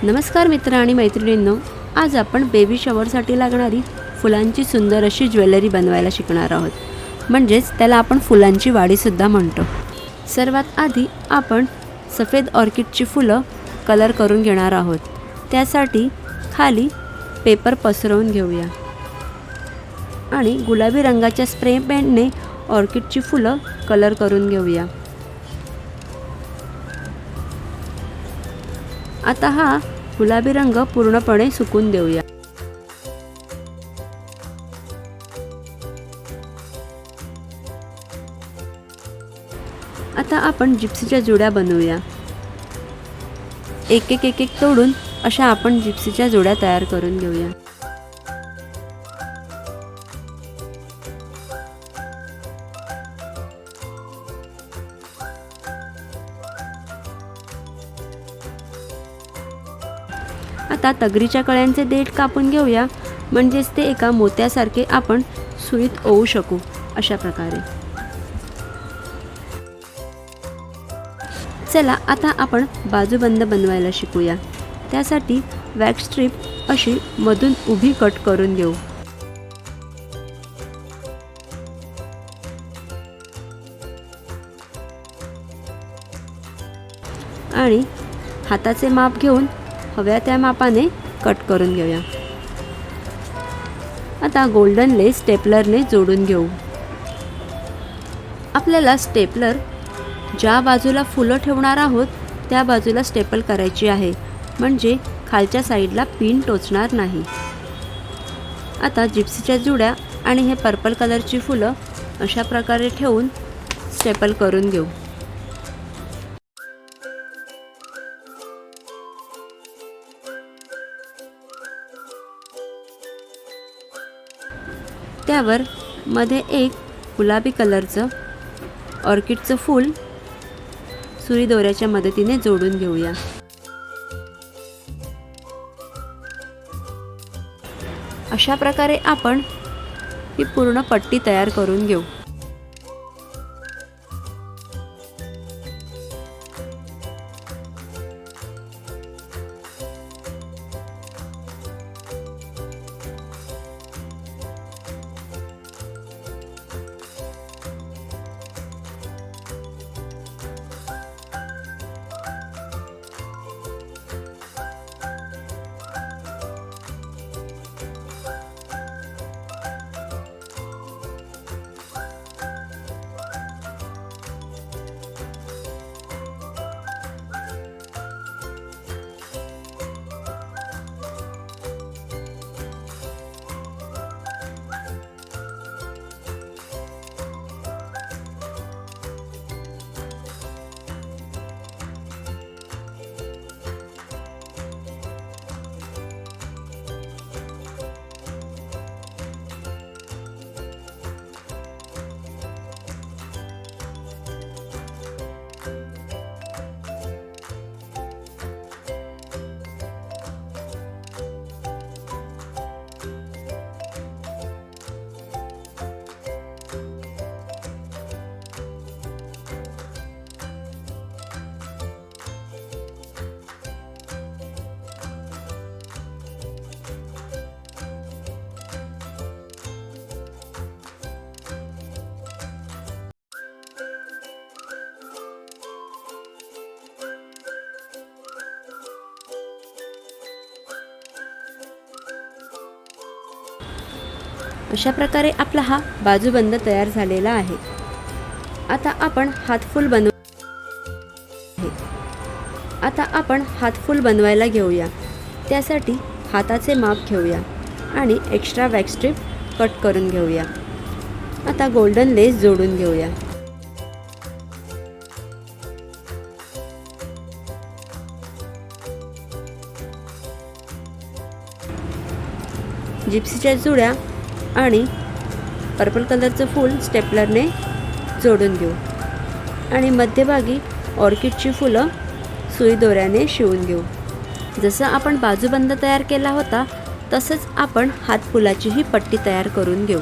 नमस्कार मित्र आणि मैत्रिणींनो, आज आपण बेबी शॉवरसाठी लागणारी फुलांची सुंदर अशी ज्वेलरी बनवायला शिकणार आहोत. म्हणजेच त्याला आपण फुलांची वाडीसुद्धा म्हणतो. सर्वात आधी आपण सफेद ऑर्किडची फुलं कलर करून घेणार आहोत. त्यासाठी खाली पेपर पसरवून घेऊया आणि गुलाबी रंगाच्या स्प्रे पेनने ऑर्किडची फुलं कलर करून घेऊया. आता हा गुलाबी रंग पूर्णपणे सुकून देऊया. आता आपण जिप्सीच्या जुड्या बनवूया. एक एक तोडून अशा आपण जिप्सीच्या जुड्या तयार करून घेऊया. आता तगरीच्या कळ्यांचे देठ कापून घेऊया, म्हणजेच ते एका मोत्यासारखे आपण सुईत ओवू शकू. अशा प्रकारे चला आता आपण बाजूबंद बनवायला शिकूया. त्यासाठी वॅक्स स्ट्रीप अशी मधून उभी कट करून घेऊ आणि हाताचे माप घेऊन हव्या त्या मापाने कट करून घेऊया. आता गोल्डन लेस स्टेपलरने जोडून घेऊ. आपल्याला स्टेपलर ज्या बाजूला फुलं ठेवणार आहोत त्या बाजूला स्टेपल करायची आहे, म्हणजे खालच्या साईडला पिन टोचणार नाही. आता जिप्सीच्या जुड्या आणि हे पर्पल कलरची फुलं अशा प्रकारे ठेवून स्टेपल करून घेऊ. त्यावर मध्ये एक गुलाबी कलरचं ऑर्किडचं फूल सुई दोऱ्याच्या मदतीने जोडून घेऊया. अशा प्रकारे आपण ही पूर्ण पट्टी तयार करून घेऊ. अशा प्रकारे आपला हा बाजूबंद तयार झालेला आहे. आता आपण हातफूल बनवायला घेऊया. त्यासाठी हाताचे माप घेऊया आणि एक्स्ट्रा वॅक्स स्ट्रीप कट करून घेऊया. आता गोल्डन लेस जोडून घेऊया. जिप्सीच्या जुड्या आणि पर्पल कलरचं फूल स्टेपलरने जोडून घेऊ आणि मध्यभागी ऑर्किडची फुलं सुई दोऱ्याने शिवून घेऊ. जसं आपण बाजूबंद तयार केला होता तसंच आपण हातफुलाची ही पट्टी तयार करून घेऊ.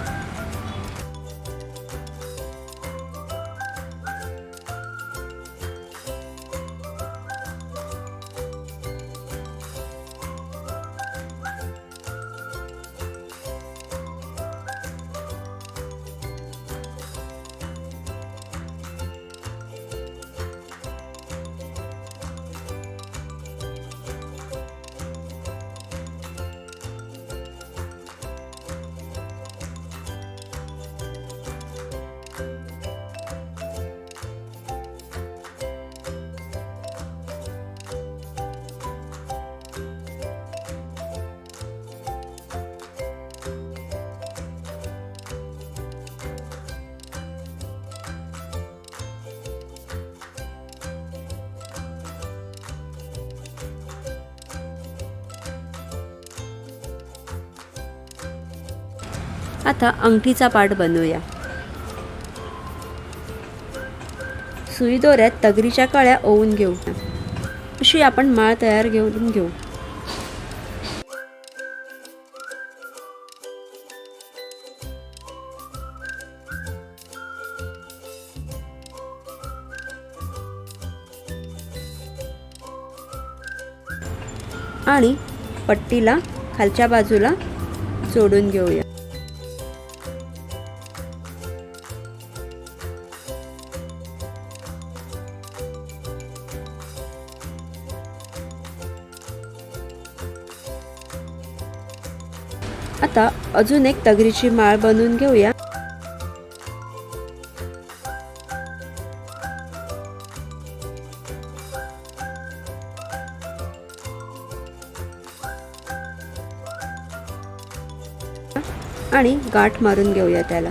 आता अंगठीचा पार्ट बनवूया. सुई दोऱ्यात तगरीच्या कळ्या ओवून घेऊ. अशी आपण माळ तयार करून घेऊ. आणि पट्टीला खालच्या बाजूला जोडून घेऊया. आता अजून एक तगरीची माळ बनवून घेऊया. आणि गाठ मारून घेऊया त्याला.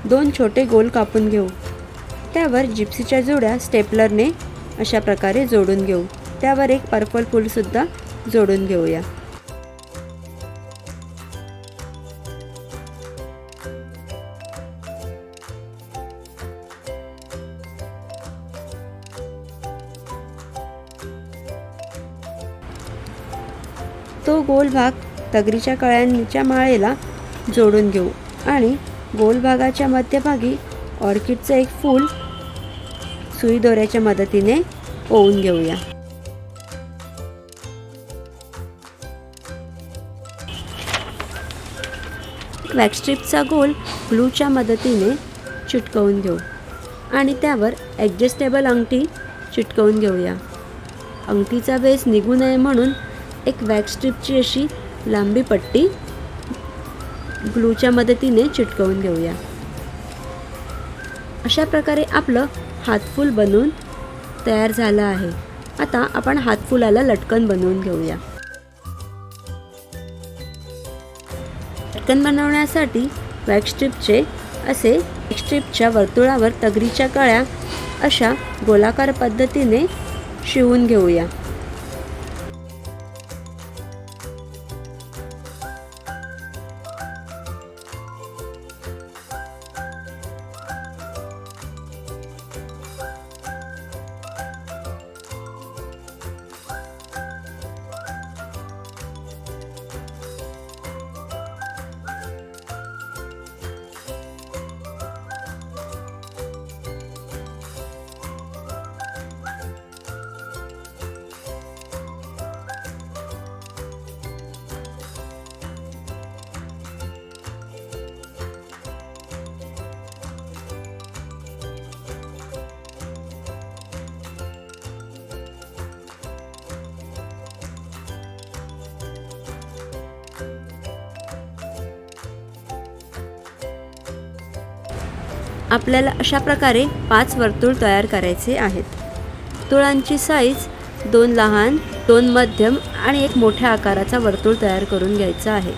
दोन छोटे गोल कापून घेऊ. त्यावर जिप्सीच्या जोड्या स्टेपलरने अशा प्रकारे जोडून घेऊ. त्यावर एक पर्पल फूल सुद्धा जोडून घेऊया. तो गोल भाग तगरीच्या कळ्यांच्या माळेला जोडून घेऊ आणि गोल भागाच्या मध्यभागी ऑर्किडचे एक फूल सुई दोऱ्याच्या मदतीने ओवून घेऊया. वॅक्स स्ट्रिपचा गोल ग्लूच्या मदतीने चिटकवून घेऊ आणि त्यावर ॲडजस्टेबल अंगठी चिटकवून घेऊया. अंगठीचा बेस निघू नये म्हणून एक वॅक्स स्ट्रिपची अशी लांबी पट्टी ग्लूच्या मदतीने चिटकवून घेऊया. अशा प्रकारे आपलं हातफूल बनवून तयार झालं आहे. आता आपण हातफुलाला लटकन बनवून घेऊया. लटकन बनवण्यासाठी वॅक्स स्ट्रिपचे असे स्ट्रिपच्या वर्तुळावर तगरीच्या कळ्या अशा गोलाकार पद्धतीने शिवून घेऊया. आपल्याला अशा प्रकारे 5 वर्तुळ तयार करायचे आहेत. वर्तुळांची साईज 2 लहान, 2 मध्यम आणि 1 मोठ्या आकाराचा वर्तुळ तयार करून घ्यायचा आहे.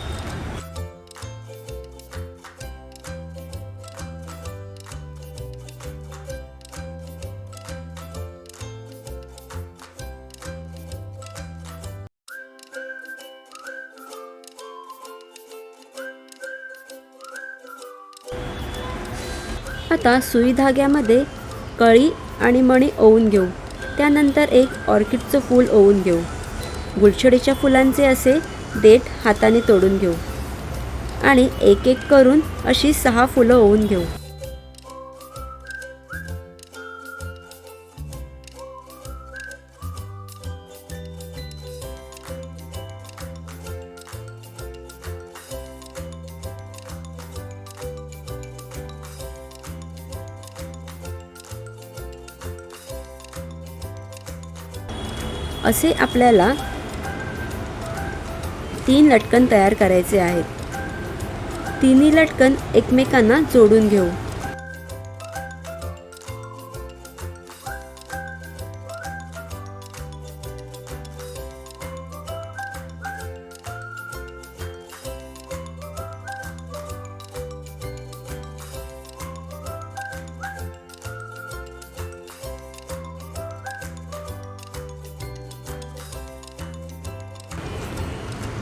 आता सुई धाग्यामध्ये कळी आणि मणी ओवून घेऊ. त्यानंतर एक ऑर्किडचं फूल ओवून घेऊ. गुलछडीच्या फुलांचे असे देठ हाताने तोडून घेऊ आणि एक एक करून अशी 6 फुलं ओवून घेऊ. असे आपल्याला 3 लटकन तयार करायचे आहेत. तिन्ही लटकन एकमेकांना जोडून घेऊ.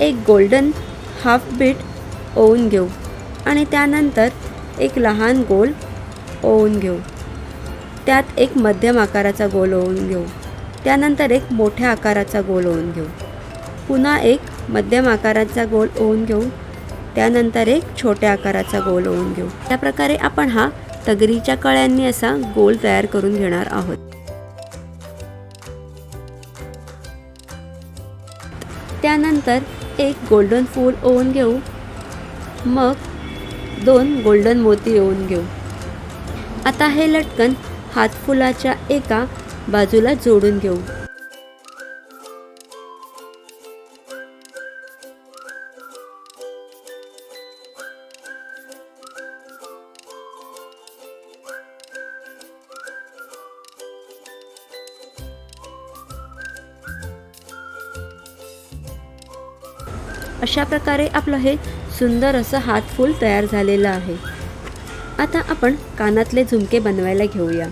एक गोल्डन हाफ बीट ओवून घेऊ आणि त्यानंतर एक लहान गोल ओवून घेऊ. त्यात एक मध्यम आकाराचा गोल ओवून घेऊ. त्यानंतर एक मोठ्या आकाराचा गोल ओवून घेऊ. पुन्हा एक मध्यम आकाराचा गोल ओवून घेऊ. त्यानंतर एक छोट्या आकाराचा गोल ओवून घेऊ. त्या प्रकारे आपण हा तगरीच्या कळ्यांनी असा गोल तयार करून घेणार आहोत. त्यानंतर एक गोल्डन फूल ओवून घेऊ. मग 2 गोल्डन मोती ओवून घेऊ. आता हे लटकन हातफुलाच्या एका बाजूला जोडून घेऊ. अशा प्रकारे आपलं हे सुंदर असं हातफूल तयार झालेलं आहे. आता आपण कानातले झुमके बनवायला घेऊया.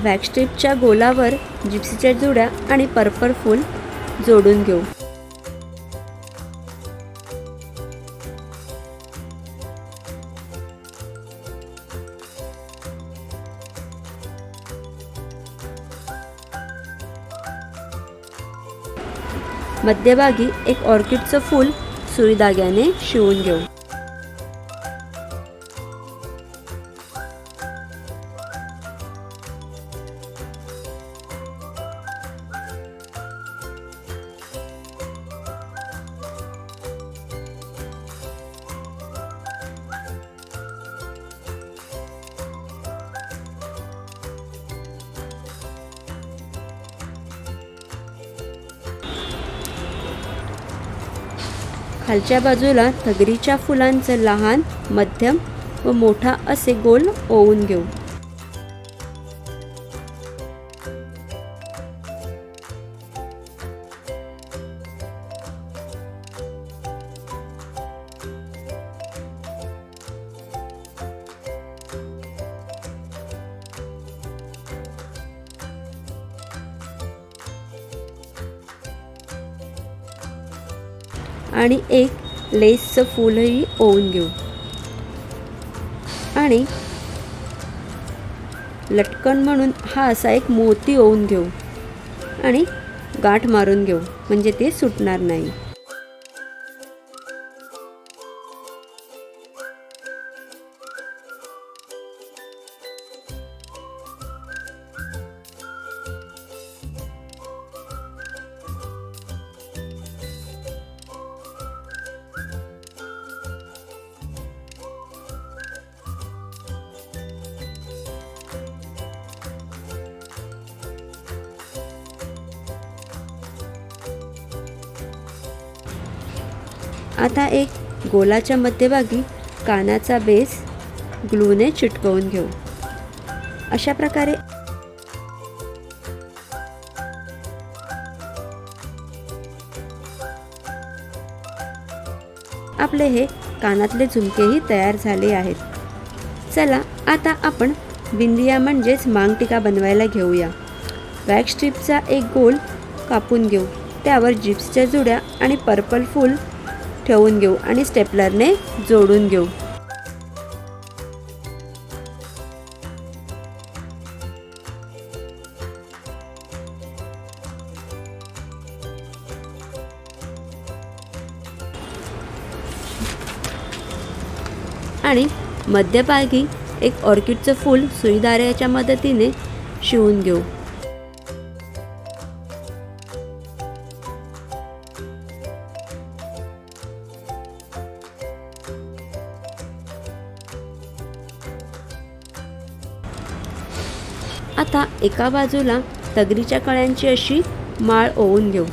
वॅक्स स्ट्रिपच्या गोलावर जिप्सीच्या जुड्या आणि पर्पल फूल जोडून घेऊ. मध्यभागी एक ऑर्किडचं फूल सुई धाग्याने शिवून घेऊ. खालच्या बाजूला तगरीच्या फुलांचं लहान, मध्यम व मोठा असे गोल ओवून घेऊ. आणि एक लेसचं फूलही ओवून घेऊ. आणि लटकन म्हणून हा असा एक मोती ओवून घेऊ आणि गाठ मारून घेऊ, म्हणजे ते सुटणार नाही. आता एक गोलाच्या मध्यभागी कानाचा बेस ग्लूने चिटकवून घेऊ. अशा प्रकारे आपले हे कानातले झुमकेही तयार झाले आहेत. चला आता आपण बिंदिया म्हणजेच मांगटिका बनवायला घेऊया. वॅक्स स्ट्रिपचा एक गोल कापून घेऊ. त्यावर जिप्सच्या जुड्या आणि पर्पल फूल ठेवून घेऊ आणि स्टेपलरने जोडून घेऊ. आणि मध्यभागी एक ऑर्किडचं फूल सुई धाग्याच्या मदतीने शिवून घेऊ. आता एका बाजूला तगरीच्या कळ्यांची अशी माळ ओवून घेऊ.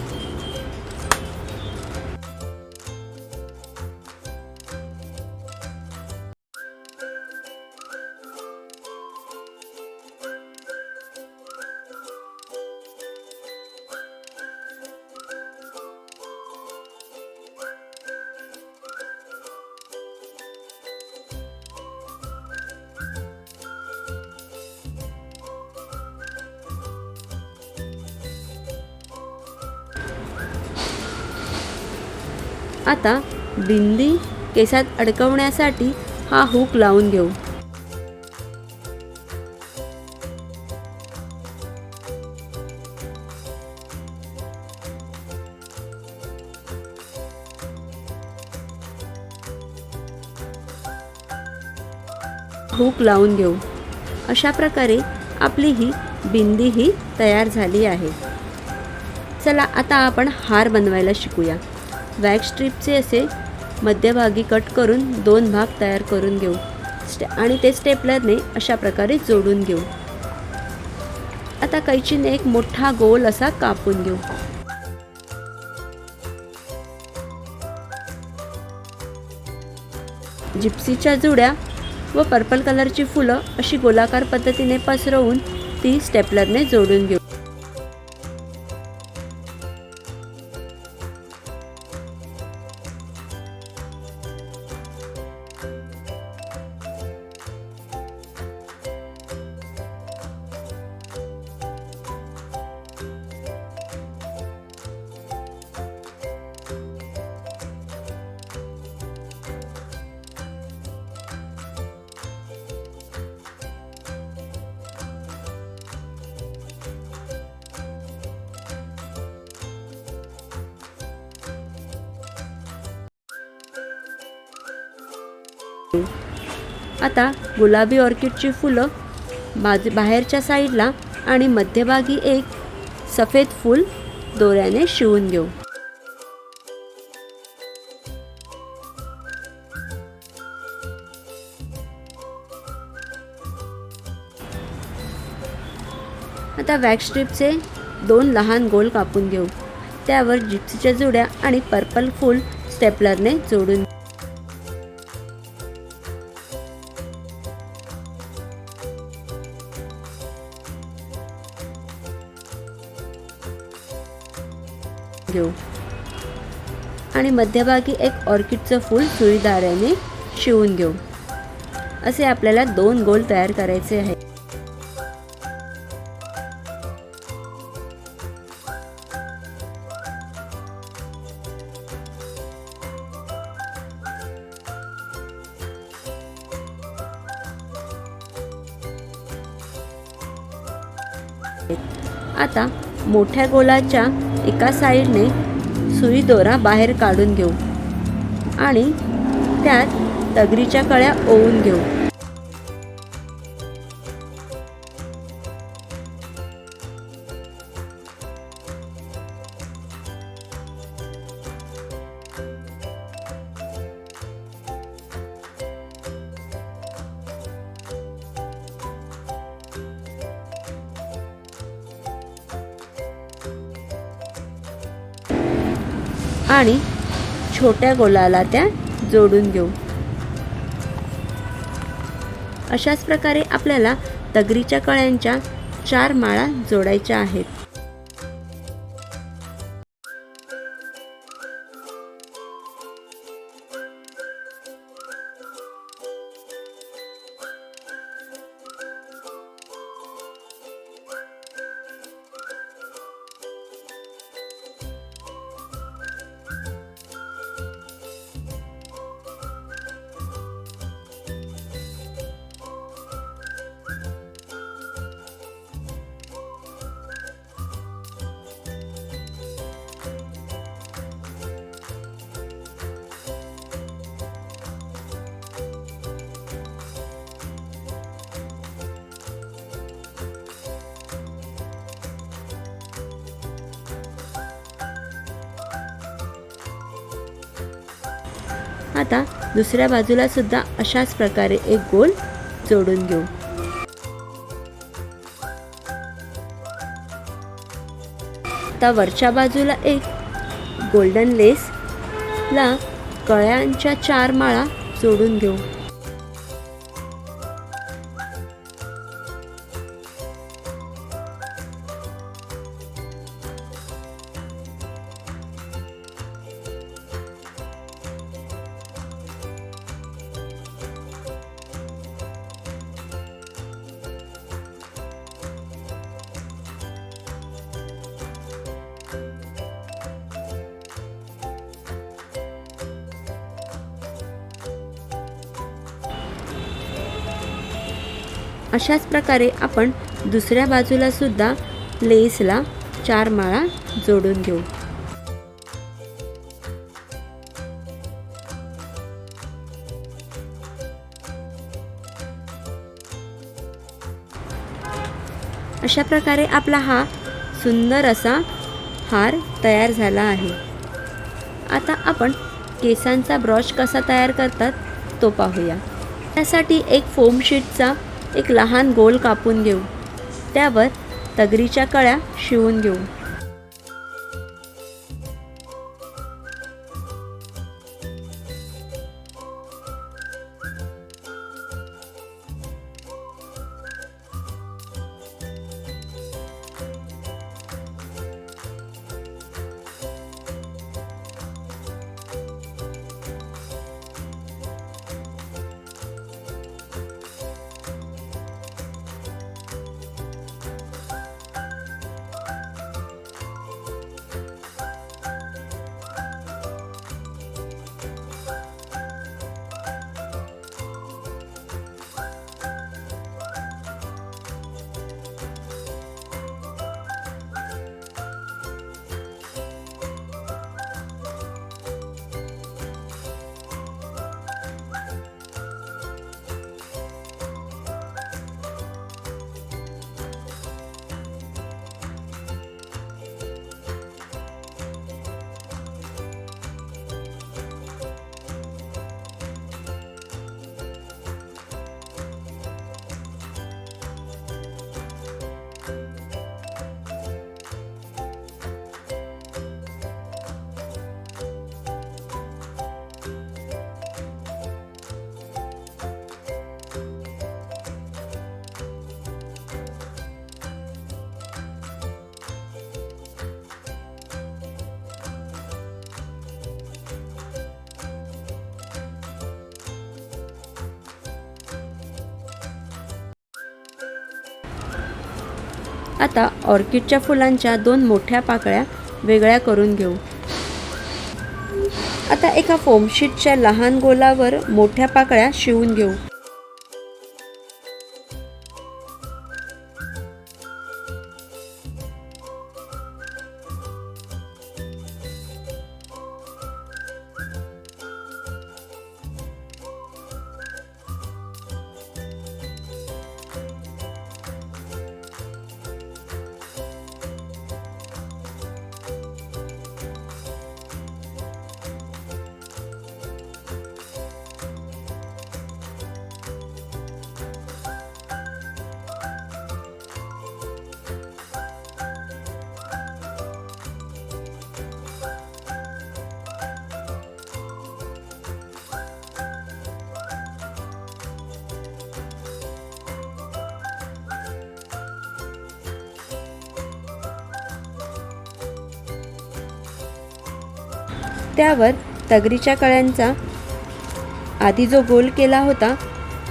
आता बिंदी केसात अडकवण्यासाठी हा हुक लावून घेऊ. हुक लावून घेऊ. अशा प्रकारे आपली ही बिंदी ही तयार झाली आहे. चला आता आपण हार बनवायला शिकूया. वॅक्स स्ट्रिपचे असे मध्यभागी कट करून 2 भाग तयार करून घेऊ आणि ते स्टेपलरने अशा प्रकारे जोडून घेऊ. आता कैचीने एक मोठा गोल असा कापून घेऊ. जिप्सीच्या जुड्या व पर्पल कलरची फुलं अशी गोलाकार पद्धतीने पसरवून ती स्टेपलरने जोडून घेऊ. आता गुलाबी ऑर्किडची फुलं बाहेरच्या साईडला आणि मध्यभागी एक सफेद फूल दोऱ्याने शिवून घेऊ. आता वॅक्स स्ट्रिपचे 2 लहान गोल कापून घेऊ. त्यावर जिप्सीच्या जुड्या आणि पर्पल फूल स्टेपलरने जोडून घेऊ आणि मध्यभागी एक ऑर्किडचं फूल सुई दाराने शिवून घेऊ. असे आपल्याला 2 गोल तयार करायचे आहेत. आता मोठ्या गोलाच्या एका साईडने सुई दोरा बाहेर काढून घेऊ आणि त्यात तगरीच्या कळ्या ओवून घेऊ. आणि छोट्या गोलाला त्या जोडून घेऊ. अशाच प्रकारे आपल्याला तगरीच्या कळ्यांच्या 4 माळा जोडायच्या आहेत. आता दुसऱ्या बाजूला सुद्धा अशाच प्रकारे एक गोल जोडून घेऊ. आता वरच्या बाजूला एक गोल्डन लेस ला कळ्यांच्या 4 माळा जोडून घेऊ. अशाच प्रकारे आपण दुसऱ्या बाजूला सुद्धा लेसला 4 माळा जोडून घेऊ. अशा प्रकारे आपला हा सुंदर असा हार तयार झाला आहे. आता आपण केसांचा ब्रॉच कसा तयार करतात तो पाहूया. त्यासाठी एक फोम शीटचा एक लहान गोल कापून घेऊ. त्यावर तगरीच्या कळ्या शिवून घेऊ. आता ऑर्किडच्या फुलांच्या 2 मोठ्या पाकळ्या वेगळ्या करून घेऊ. आता एका फोम शीटच्या लहान गोलावर मोठ्या पाकळ्या शिवून घेऊ. त्यावर तगरीच्या कळ्यांचा आधी जो गोल केला होता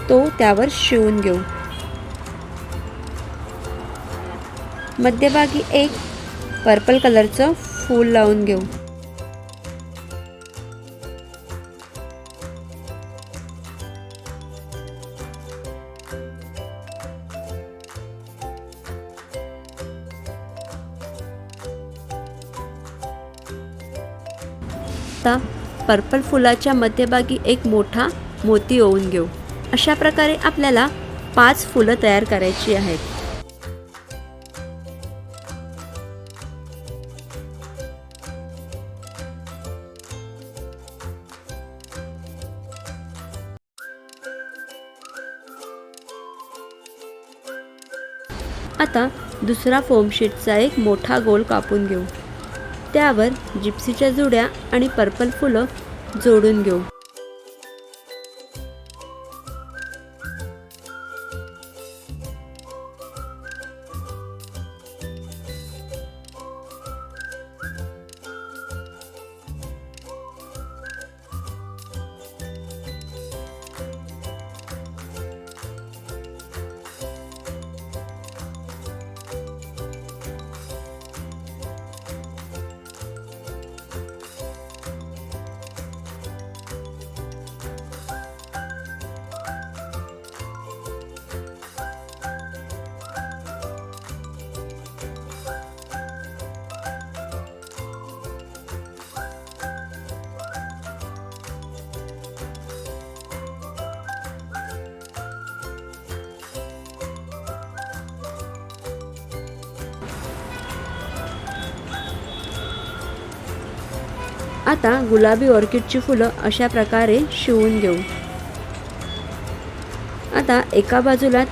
तो त्यावर शिवून घेऊ. मध्यभागी एक पर्पल कलरचं फूल लावून घेऊ. आता पर्पल फुलाच्या मध्यभागी एक मोठा मोती ओवून घेऊ. अशा प्रकारे आपल्याला 5 फुलं तयार करायची आहेत. आता दुसरा फोम शीटचा एक मोठा गोल कापून घेऊ. त्यावर जिप्सीच्या जुड्या आणि पर्पल फुलं जोडून घेऊ. आता गुलाबी ऑर्किडची फुलं अशा प्रकारे शिवून घेऊ. आता एका बाजूला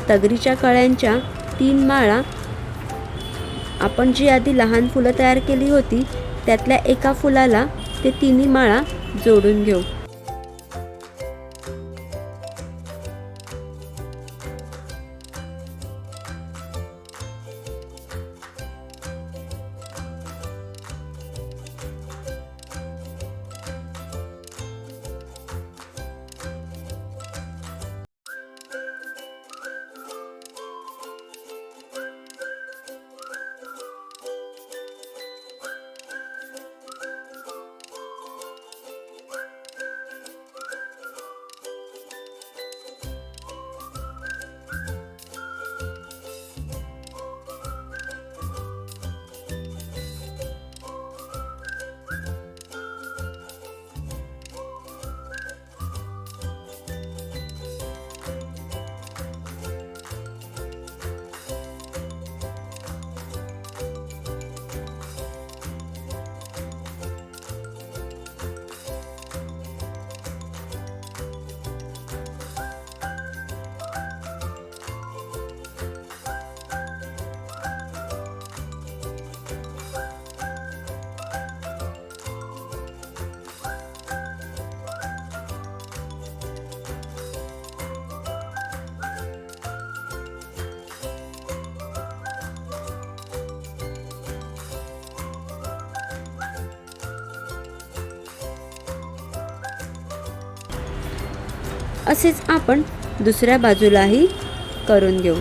तगरीच्या कळ्यांच्या 3 माळा आपण जी आधी लहान फुलं तयार केली होती त्यातल्या एका फुलाला ते तिन्ही माळा जोडून घेऊ. असेच आपण दुसऱ्या बाजूलाही करून घेऊ.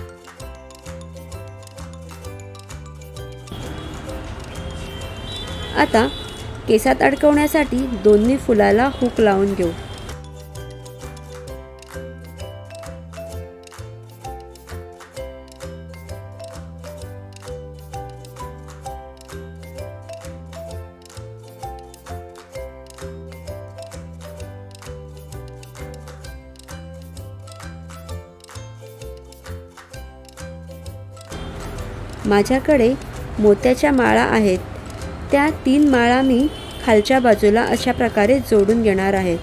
आता केसात अडकवण्यासाठी दोन्ही फुलाला हुक लावून घेऊ. माझ्याकडे मोत्याच्या माळा आहेत, त्या 3 माळा मी खालच्या बाजूला अशा प्रकारे जोडून घेणार आहे.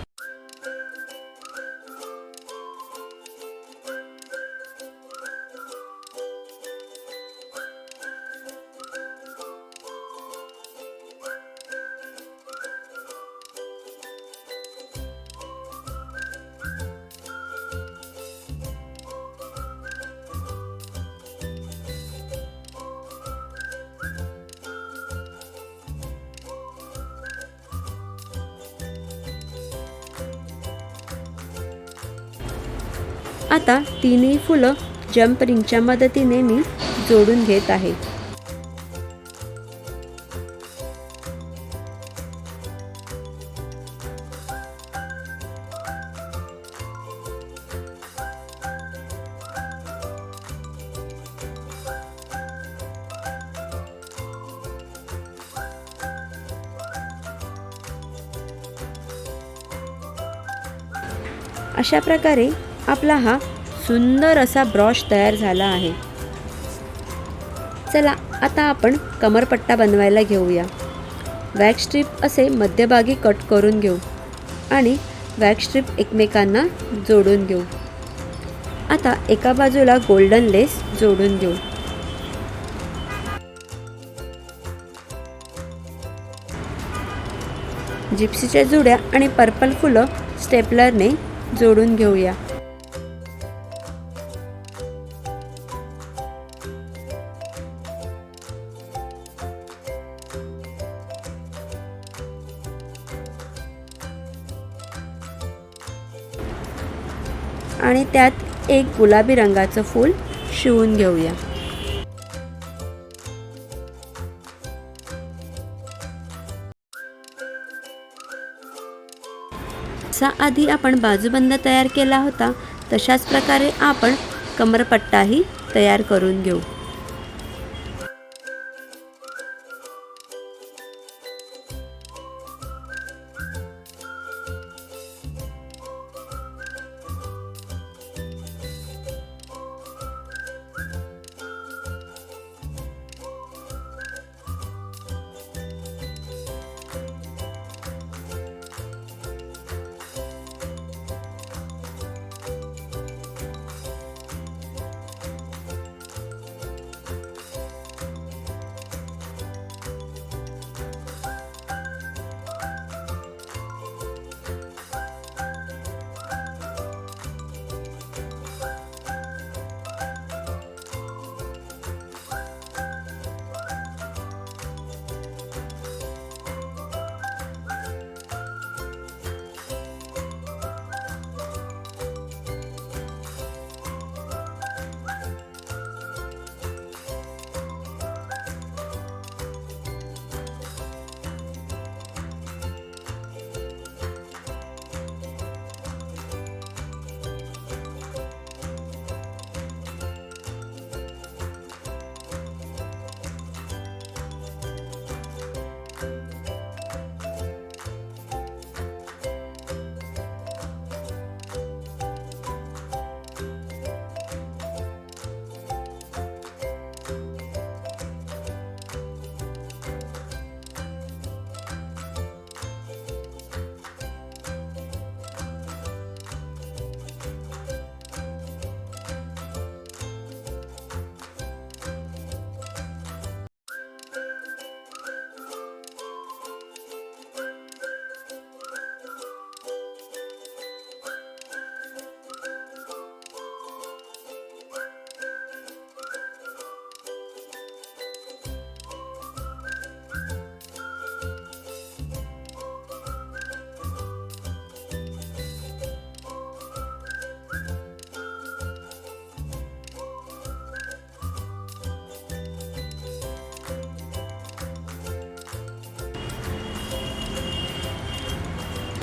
आता तीनही फुलं जंप रिंगच्या मदतीने मी जोडून घेत आहे. अशा प्रकारे आपला हा सुंदर असा ब्रॉश तयार झाला आहे. चला आता आपण कमरपट्टा बनवायला घेऊया. वॅक्स स्ट्रीप असे मध्यभागी कट करून घेऊ आणि वॅक्स स्ट्रीप एकमेकांना जोडून घेऊ. आता एका बाजूला गोल्डन लेस जोडून घेऊ. जिप्सीच्या जुड्या आणि पर्पल फुलं स्टेपलरने जोडून घेऊया. आणि त्यात एक गुलाबी रंगाचं फूल शिवून घेऊया. आधी आपण बाजूबंद तयार केला होता तशाच प्रकारे आपण कमरपट्टाही तयार करून घेऊ.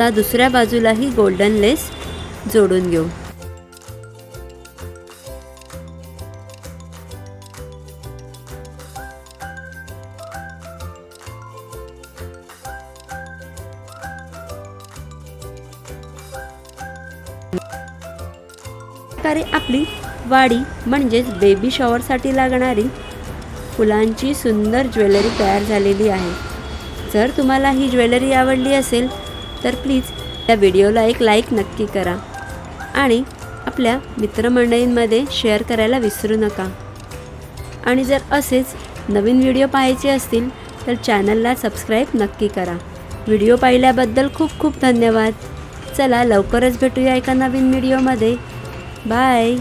आता दुसऱ्या बाजूलाही गोल्डन लेस जोडून घेऊ. प्रकारे आपली वाडी म्हणजेच बेबी शॉवरसाठी लागणारी फुलांची सुंदर ज्वेलरी तयार झालेली आहे. जर तुम्हाला ही ज्वेलरी आवडली असेल तर प्लीज या व्हिडिओला एक लाईक नक्की करा आणि आपल्या मित्रमंडळींमध्ये शेअर करायला विसरू नका. आणि जर असेच नवीन व्हिडिओ पाहायचे असतील तर चॅनलला सबस्क्राईब नक्की करा. व्हिडिओ पाहिल्याबद्दल खूप खूप धन्यवाद. चला लवकरच भेटूया एका नवीन व्हिडिओमध्ये. बाय.